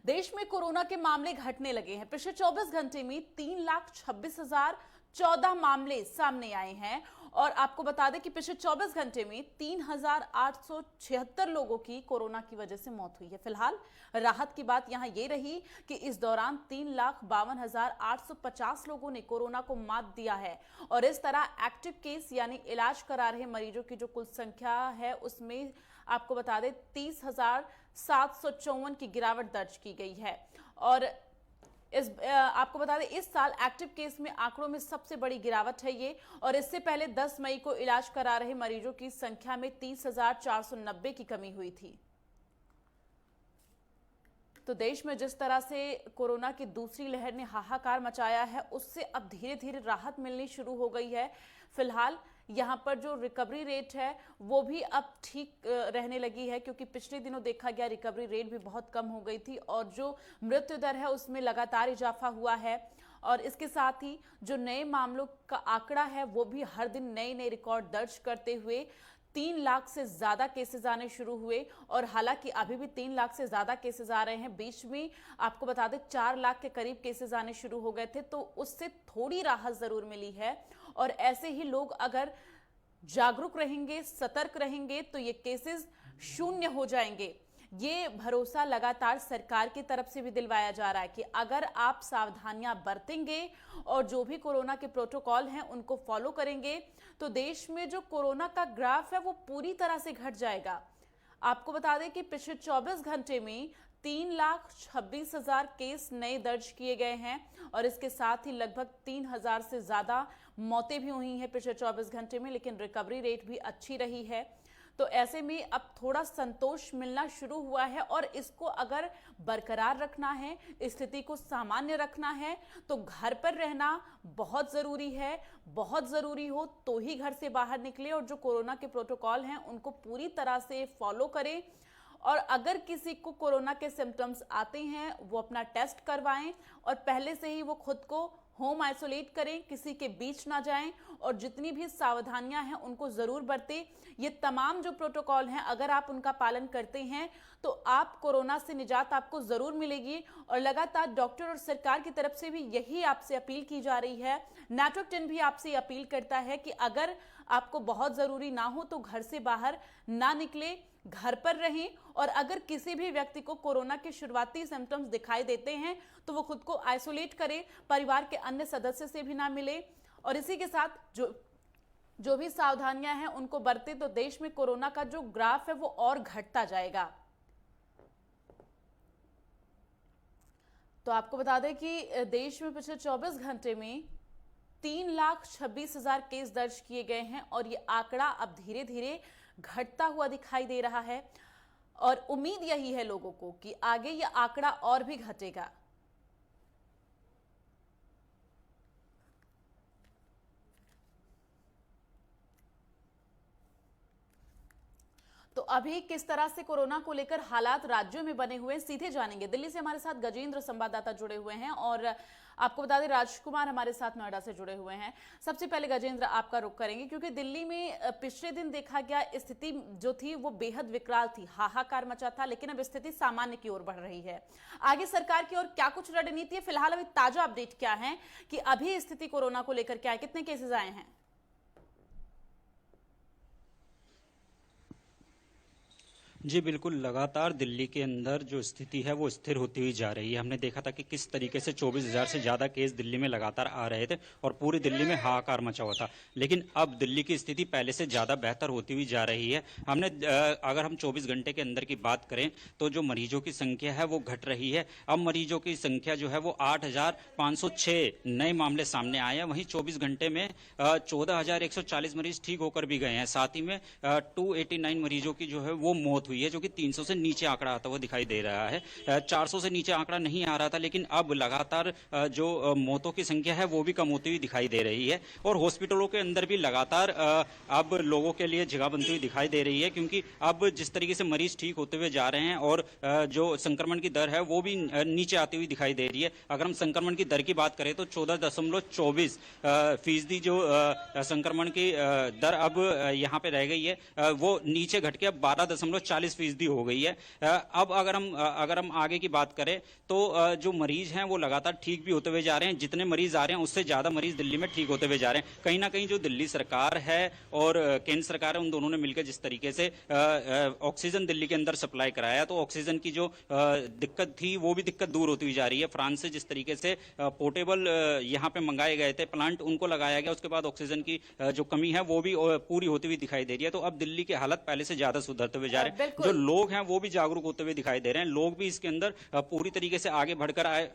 देश में कोरोना के मामले घटने लगे हैं। पिछले 24 घंटे में 3,26,014 मामले सामने आए हैं और आपको बता दें कि पिछले 24 घंटे में 3,876 लोगों की कोरोना की वजह से मौत हुई है। फिलहाल राहत की बात यहां यह रही कि इस दौरान 3,52,850 लोगों ने कोरोना को मात दिया है और इस तरह एक्टिव केस यानी इलाज करा रहे मरीजों की जो कुल संख्या है उसमें आपको बता दें 30,754 की गिरावट दर्ज की गई है। और आपको बता दें इस साल एक्टिव केस में आंकड़ों में सबसे बड़ी गिरावट है ये, और इससे पहले 10 मई को इलाज करा रहे मरीजों की संख्या में 30,490 की कमी हुई थी। तो देश में जिस तरह से कोरोना की दूसरी लहर ने हाहाकार मचाया है उससे अब धीरे धीरे राहत मिलनी शुरू हो गई है। फिलहाल यहां पर जो रिकवरी रेट है वो भी अब ठीक रहने लगी है, क्योंकि पिछले दिनों देखा गया रिकवरी रेट भी बहुत कम हो गई थी और जो मृत्यु दर है उसमें लगातार इजाफा हुआ है। और इसके साथ ही जो नए मामलों का आंकड़ा है वो भी हर दिन नए नए रिकॉर्ड दर्ज करते हुए 3 लाख से ज्यादा केसेस आने शुरू हुए। और हालांकि अभी भी 3 लाख से ज्यादा केसेस आ रहे हैं, बीच में आपको बता दें 4 लाख के करीब केसेस आने शुरू हो गए थे, तो उससे थोड़ी राहत जरूर मिली है। और ऐसे ही लोग अगर जागरूक रहेंगे, सतर्क रहेंगे तो ये केसेस शून्य हो जाएंगे। ये भरोसा लगातार सरकार की तरफ से भी दिलवाया जा रहा है कि अगर आप सावधानियां बरतेंगे और जो भी कोरोना के प्रोटोकॉल हैं उनको फॉलो करेंगे तो देश में जो कोरोना का ग्राफ है वो पूरी तरह से घट जाएगा। आपको बता दें कि पिछले 24 घंटे में 3,26,000 केस नए दर्ज किए गए हैं और इसके साथ ही लगभग 3,000 से ज्यादा मौतें भी हुई हैं पिछले 24 घंटे में, लेकिन रिकवरी रेट भी अच्छी रही है। तो ऐसे में अब थोड़ा संतोष मिलना शुरू हुआ है और इसको अगर बरकरार रखना है, स्थिति को सामान्य रखना है तो घर पर रहना बहुत जरूरी है। बहुत जरूरी हो तो ही घर से बाहर निकले और जो कोरोना के प्रोटोकॉल हैं उनको पूरी तरह से फॉलो करें। और अगर किसी को कोरोना के सिम्टम्स आते हैं वो अपना टेस्ट करवाएं और पहले से ही वो खुद को होम आइसोलेट करें, किसी के बीच ना जाएं और जितनी भी सावधानियां हैं उनको जरूर बरतें। ये तमाम जो प्रोटोकॉल हैं अगर आप उनका पालन करते हैं तो आप कोरोना से निजात आपको जरूर मिलेगी। और लगातार डॉक्टर और सरकार की तरफ से भी यही आपसे अपील की जा रही है। नेटवर्क 10 भी आपसे अपील करता है कि अगर आपको बहुत जरूरी ना हो तो घर से बाहर ना निकले, घर पर रहें। और अगर किसी भी व्यक्ति को कोरोना के शुरुआती सिम्टम्स दिखाई देते हैं तो वो खुद को आइसोलेट करे, परिवार के अन्य सदस्य से भी ना मिले और इसी के साथ जो भी सावधानियां हैं उनको बरते तो देश में कोरोना का जो ग्राफ है वो और घटता जाएगा। तो आपको बता दें कि देश में पिछले 24 घंटे में 3,26,000 केस दर्ज किए गए हैं और ये आंकड़ा अब धीरे धीरे घटता हुआ दिखाई दे रहा है और उम्मीद यही है लोगों को कि आगे ये आंकड़ा और भी घटेगा। तो अभी किस तरह से कोरोना को लेकर हालात राज्यों में बने हुए हैं सीधे जानेंगे। दिल्ली से हमारे साथ गजेंद्र संवाददाता जुड़े हुए हैं और आपको बता दें राजकुमार हमारे साथ नोएडा से जुड़े हुए हैं। सबसे पहले गजेंद्र आपका रुख करेंगे क्योंकि दिल्ली में पिछले दिन देखा गया स्थिति जो थी वो बेहद विकराल थी, हाहाकार मचा था, लेकिन अब स्थिति सामान्य की ओर बढ़ रही है। आगे सरकार की ओर क्या कुछ रणनीति है, फिलहाल अभी ताजा अपडेट क्या है कि अभी स्थिति कोरोना को लेकर क्या है, कितने केसेस आए हैं? जी बिल्कुल, लगातार दिल्ली के अंदर जो स्थिति है वो स्थिर होती हुई जा रही है। हमने देखा था कि किस तरीके से 24,000 से ज़्यादा केस दिल्ली में लगातार आ रहे थे और पूरी दिल्ली में हाहाकार मचा हुआ था, लेकिन अब दिल्ली की स्थिति पहले से ज़्यादा बेहतर होती हुई जा रही है। अगर हम 24 घंटे के अंदर की बात करें तो जो मरीजों की संख्या है वो घट रही है। अब मरीजों की संख्या जो है वो 8,506 नए मामले सामने आए हैं। वहीं 24 घंटे में 14,140 मरीज ठीक होकर भी गए हैं। साथ ही में 289 मरीजों की जो है वो मौत हुई है, जो कि 300 से नीचे आंकड़ा आता हुआ दिखाई दे रहा है। 400 से नीचे आंकड़ा नहीं आ रहा था, लेकिन अब लगातार जो मौतों की संख्या है वो भी कम होती हुई दिखाई दे रही है। और हॉस्पिटलों के अंदर भी लगातार अब लोगों के लिए जगह बनती हुई दिखाई दे रही है, क्योंकि अब जिस तरीके से मरीज ठीक होते हुए जा रहे हैं और जो संक्रमण की दर है वो भी नीचे आती हुई दिखाई दे रही है। अगर हम संक्रमण की दर की बात करें तो 14.24% जो संक्रमण की दर अब यहाँ पे रह गई है वो नीचे घट के अब 12.40 45% हो गई है। अब अगर हम आगे की बात करें तो जो मरीज हैं वो लगातार ठीक भी होते हुए जा रहे हैं। जितने मरीज आ रहे हैं उससे ज्यादा मरीज दिल्ली में ठीक होते हुए जा रहे हैं। कहीं ना कहीं जो दिल्ली सरकार है और केंद्र सरकार है, उन दोनों ने मिलकर जिस तरीके से ऑक्सीजन दिल्ली के अंदर सप्लाई कराया, तो ऑक्सीजन की जो दिक्कत थी वो भी दिक्कत दूर होती हुई जा रही है। फ्रांस से जिस तरीके से पोर्टेबल यहाँ पे मंगाए गए थे प्लांट, उनको लगाया गया, उसके बाद ऑक्सीजन की जो कमी है वो भी पूरी होती हुई दिखाई दे रही है। तो अब दिल्ली की हालत पहले से ज्यादा सुधरते हुए जा रहे हैं। जो बिल्कुल। लोग हैं वो भी जागरूक होते हुए दिखाई दे रहे हैं। लोग भी इसके अंदर पूरी तरीके से आगे बढ़कर आए।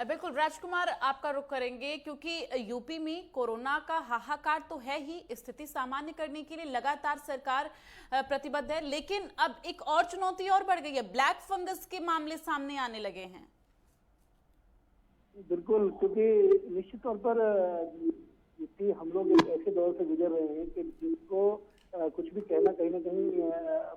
बिल्कुल राजकुमार, आपका रुख करेंगे क्योंकि यूपी में कोरोना का हाहाकार तो है ही, स्थिति सामान्य करने के लिए लगातार सरकार प्रतिबद्ध है, लेकिन अब एक और चुनौती और बढ़ गई है, ब्लैक फंगस के मामले सामने आने लगे हैं। बिल्कुल, क्योंकि निश्चित तौर पर क्योंकि हम लोग एक ऐसे दौर से गुजर रहे हैं कि जिसको कुछ भी कहना कहीं ना कहीं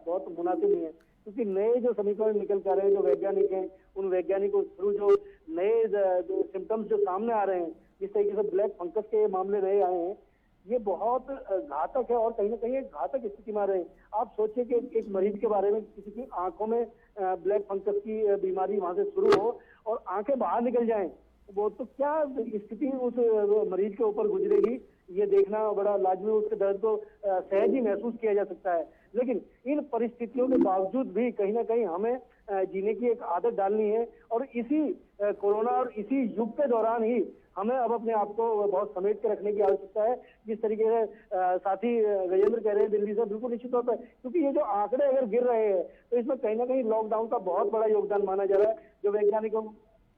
बहुत मुनासिब नहीं है, क्योंकि नए जो समीकरण निकल के आ रहे हैं, जो वैज्ञानिक हैं, उन वैज्ञानिकों के थ्रू जो नए जो सिम्टम्स जो सामने आ रहे हैं, जिस तरीके से ब्लैक फंगस के मामले नए आए हैं, ये बहुत घातक है और कहीं ना कहीं एक घातक स्थिति में आ रहे हैं। आप सोचिए कि एक मरीज के बारे में, किसी की आंखों में ब्लैक फंगस की बीमारी वहां से शुरू हो और आंखें बाहर निकल जाएं, वो तो क्या स्थिति उस मरीज के ऊपर गुजरेगी, ये देखना बड़ा लाजमी। उसके दर्द को सहज ही महसूस किया जा सकता है, लेकिन इन परिस्थितियों के बावजूद भी कहीं ना कहीं हमें जीने की एक आदत डालनी है और इसी कोरोना और इसी युग के दौरान ही हमें अब अपने आप को बहुत समेट के रखने की आवश्यकता है। जिस तरीके से साथी गजेंद्र कह रहे हैं दिल्ली से, बिल्कुल निश्चित तौर पर, क्योंकि ये जो आंकड़े अगर गिर रहे हैं तो इसमें कहीं ना कहीं लॉकडाउन का बहुत बड़ा योगदान माना जा रहा है। जो वैज्ञानिकों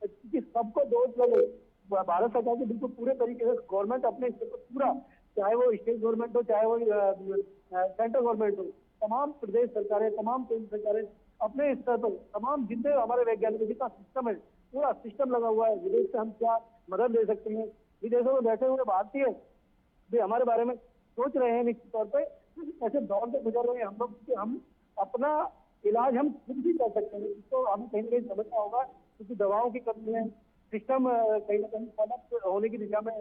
कि सबको डोज लगे, भारत सरकार के बिल्कुल पूरे तरीके से गवर्नमेंट अपने स्तर पर पूरा, चाहे वो स्टेट गवर्नमेंट हो, चाहे वो सेंट्रल गवर्नमेंट हो, तमाम प्रदेश सरकारें, तमाम केंद्र सरकारें अपने स्तर पर, तमाम जितने हमारे वैज्ञानिक जितना सिस्टम है, पूरा सिस्टम लगा हुआ है। विदेश से हम क्या मदद ले सकते हैं, विदेशों में बैठे हुए भारतीय भी हमारे बारे में सोच रहे हैं निश्चित तौर पर। ऐसे दौर से गुजर रहे हैं हम लोग कि हम अपना इलाज हम खुद भी कर सकते हैं, इसको हमें कहीं ना कहीं समझना होगा, क्योंकि दवाओं की कमी है, सिस्टम कहीं ना कहीं समाप्त होने की दिशा में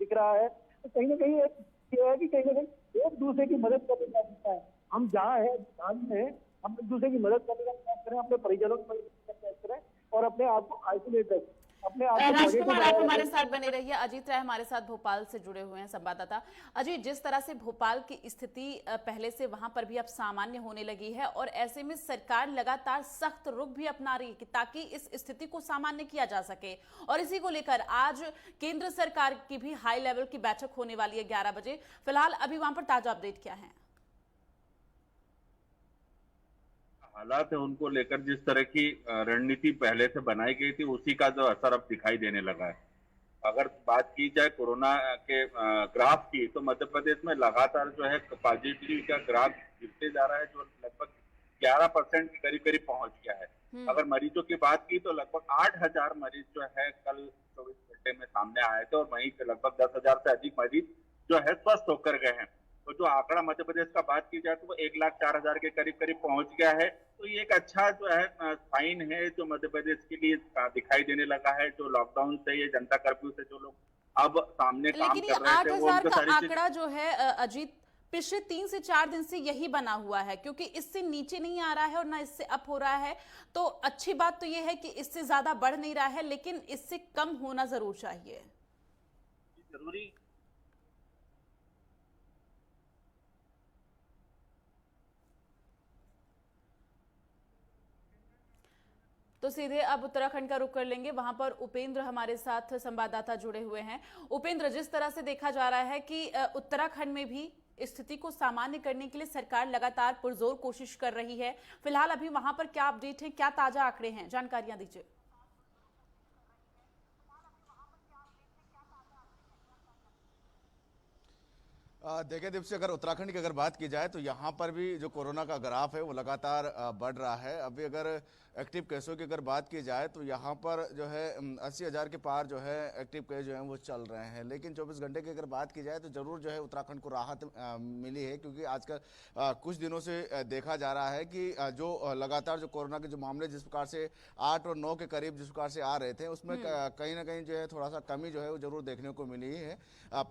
दिख रहा है। तो कहीं ना कहीं ये है कि कहीं ना कहीं एक दूसरे की मदद करने का सकता है। हम जहाँ है, जहाँ है, हम एक दूसरे की मदद करने का प्रयास करें, अपने परिजनों की मदद करने का प्रयास करें और अपने आप को आइसोलेट रखें, अपने आप को राजकुमार, आप हमारे साथ बने रहिए। अजीत राय हमारे साथ भोपाल से जुड़े हुए हैं, संवाददाता। अजीत, जिस तरह से भोपाल की स्थिति पहले से वहां पर भी अब सामान्य होने लगी है और ऐसे में सरकार लगातार सख्त रुख भी अपना रही है ताकि इस स्थिति को सामान्य किया जा सके, और इसी को लेकर आज केंद्र सरकार की भी हाई लेवल की बैठक होने वाली है 11 बजे। फिलहाल अभी वहां पर ताजा अपडेट क्या है? हालात है उनको लेकर जिस तरह की रणनीति पहले से बनाई गई थी, उसी का जो असर अब दिखाई देने लगा है। अगर बात की जाए कोरोना के ग्राफ की, तो मध्य प्रदेश में लगातार जो है पॉजिटिविटी का ग्राफ गिरते जा रहा है, जो लगभग 11% के करीब करीब पहुंच गया है। अगर मरीजों की बात की तो लगभग 8,000 मरीज जो है कल 24 घंटे में सामने आए थे और वहीं से लगभग 10,000 से अधिक मरीज जो है स्वस्थ होकर गए हैं। तो जो आंकड़ा मध्य प्रदेश का बात की जाए तो वो 1,04,000 के करीब करीब पहुंच गया है। तो ये एक अच्छा जो है साइन है जो मध्य प्रदेश के लिए दिखाई देने लगा है। जो लॉकडाउन से, ये जनता कर्फ्यू से जो लोग अब सामने काम कर रहे थे, वो 8,000 का आंकड़ा जो है अजीत, पिछले 3 से 4 दिन से यही बना हुआ है, क्योंकि इससे नीचे नहीं आ रहा है और ना इससे अप हो रहा है। तो अच्छी बात तो यह है कि इससे ज्यादा बढ़ नहीं रहा है, लेकिन इससे कम होना जरूर चाहिए। जरूरी तो सीधे अब उत्तराखंड का रुख कर लेंगे, वहां पर उपेंद्र हमारे साथ संवाददाता जुड़े हुए हैं। उपेंद्र, जिस तरह से देखा जा रहा है कि उत्तराखंड में भी स्थिति को सामान्य करने के लिए सरकार लगातार पुरजोर कोशिश कर रही है, फिलहाल अभी वहां पर क्या अपडेट है, क्या ताजा आंकड़े हैं, जानकारियां दीजिए। देखिए दीप्ति, अगर उत्तराखंड की अगर बात की जाए तो यहाँ पर भी जो कोरोना का ग्राफ है वो लगातार बढ़ रहा है। अभी अगर एक्टिव केसों की अगर बात की जाए तो यहाँ पर जो है 80,000 के पार जो है एक्टिव केस जो है वो चल रहे हैं। लेकिन 24 घंटे की अगर बात की जाए तो जरूर जो है उत्तराखंड को राहत मिली है, क्योंकि आजकल कुछ दिनों से देखा जा रहा है कि जो लगातार जो कोरोना के जो मामले जिस प्रकार से 8 और 9 के करीब जिस प्रकार से आ रहे थे, उसमें कहीं ना कहीं जो है थोड़ा सा कमी जो है वो जरूर देखने को मिली है।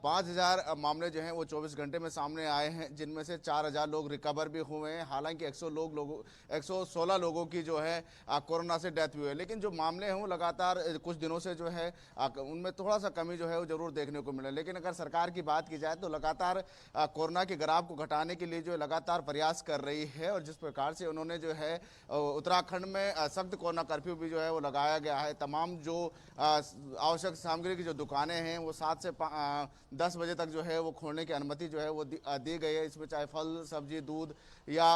5,000 मामले जो है वो 24 घंटे में सामने आए हैं, जिनमें से 4000 लोग रिकवर भी हुए हैं। हालांकि 116 लोगों की जो है कोरोना से डेथ हुई है, लेकिन जो मामले हैं वो लगातार कुछ दिनों से जो है उनमें थोड़ा सा कमी जो है वो जरूर देखने को मिला। लेकिन अगर सरकार की बात की जाए तो लगातार कोरोना के ग्राफ को घटाने के लिए जो है लगातार प्रयास कर रही है, और जिस प्रकार से उन्होंने जो है उत्तराखंड में सख्त कोरोना कर्फ्यू भी जो है वो लगाया गया है। तमाम जो आवश्यक सामग्री की जो दुकानें हैं वो 7 से 10 बजे तक जो है वो खोलने की अनुमति जो है वो दी गई है। इसमें चाहे फल, सब्जी, दूध या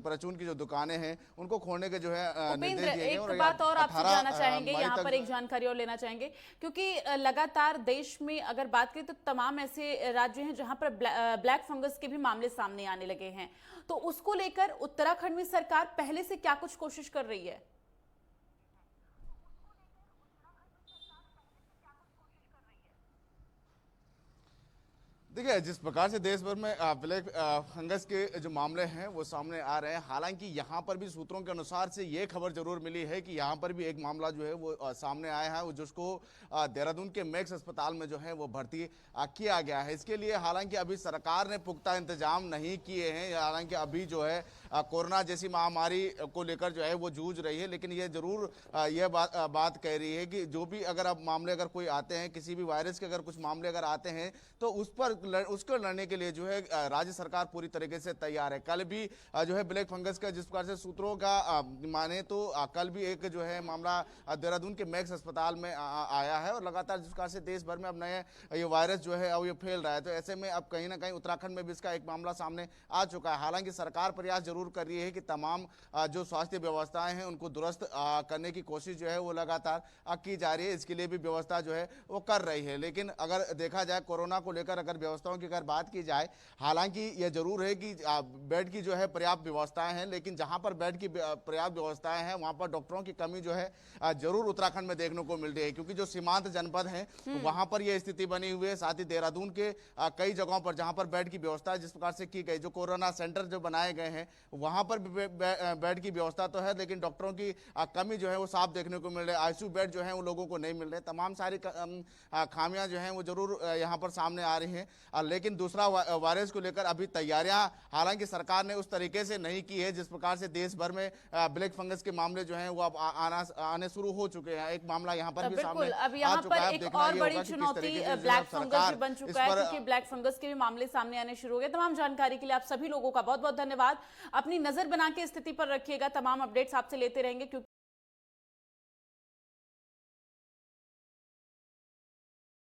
परचून की जो दुकानें हैं उनको खोलने के जो है निर्देश उपेंद्र, दिए गए। एक बात और आपसे जानना चाहेंगे, मई यहाँ तक पर एक जानकारी और लेना चाहेंगे, क्योंकि लगातार देश में अगर बात करें तो तमाम ऐसे राज्य हैं जहां पर ब्लैक फंगस के भी मामले सामने आने लगे हैं, तो उसको लेकर उत्तराखंड में सरकार पहले से क्या कुछ कोशिश कर रही है? देखिए, जिस प्रकार से देश भर में ब्लैक फंगस के जो मामले हैं वो सामने आ रहे हैं, हालांकि यहाँ पर भी सूत्रों के अनुसार से ये खबर जरूर मिली है कि यहाँ पर भी एक मामला जो है वो सामने आया है, जिसको देहरादून के मैक्स अस्पताल में जो है वो भर्ती किया गया है। इसके लिए हालांकि अभी सरकार ने पुख्ता इंतजाम नहीं किए हैं, हालांकि अभी जो है कोरोना जैसी महामारी को लेकर जो है वो जूझ रही है, लेकिन ये जरूर ये बात कह रही है कि जो भी अगर अब मामले अगर कोई आते हैं, किसी भी वायरस के अगर कुछ मामले अगर आते हैं तो उसको लड़ने के लिए जो है राज्य सरकार पूरी तरीके से तैयार है। कल भी जो है ब्लैक फंगस का जिस प्रकार से सूत्रों का माने तो कल भी एक जो है मामला देहरादून के मैक्स अस्पताल में आया है, और लगातार जिस प्रकार से देश भर में अब नए ये वायरस जो है अब ये फैल रहा है, तो ऐसे में अब कहीं ना कहीं उत्तराखंड में भी इसका एक मामला सामने आ चुका है। हालांकि सरकार प्रयास जरूर कर रही है कि तमाम जो स्वास्थ्य व्यवस्थाएं हैं उनको दुरुस्त करने की कोशिश जो है वो लगातार की जा रही है, इसके लिए भी व्यवस्था जो है वो कर रही है। लेकिन अगर देखा जाए कोरोना को लेकर अगर व्यवस्थाओं की अगर बात की जाए, हालांकि यह जरूर है कि बेड की जो है पर्याप्त व्यवस्थाएं हैं, लेकिन जहां पर बेड की पर्याप्त व्यवस्थाएं हैं वहां पर डॉक्टरों की कमी जो है जरूर उत्तराखंड में देखने को मिल रही है, क्योंकि जो सीमांत जनपद हैं वहां पर यह स्थिति बनी हुई है। साथ ही देहरादून के कई जगहों पर जहां पर बेड की व्यवस्था जिस प्रकार से की गई, जो कोरोना सेंटर जो बनाए गए हैं वहां पर बेड की व्यवस्था तो है, लेकिन डॉक्टरों की कमी जो है वो साफ देखने को मिल रही है। आईसीयू बेड जो है वो लोगों को नहीं मिल रहे। तमाम सारी खामियां जो हैं वो जरूर यहाँ पर सामने आ रही हैं, लेकिन दूसरा वायरस को लेकर अभी तैयारियां हालांकि सरकार ने उस तरीके से नहीं की है जिस प्रकार से देश भर में ब्लैक फंगस के मामले जो हैं वो अब आने शुरू हो चुके हैं। एक मामला यहाँ पर भी सामने अब यहाँ पर एक और बड़ी चुनौती ब्लैक फंगस भी बन चुका है, क्योंकि ब्लैक फंगस के भी मामले सामने आने शुरू हो गए। तमाम जानकारी के लिए आप सभी लोगों का बहुत बहुत धन्यवाद। अपनी नजर बना के स्थिति पर रखिएगा, तमाम अपडेट्स आपसे लेते रहेंगे।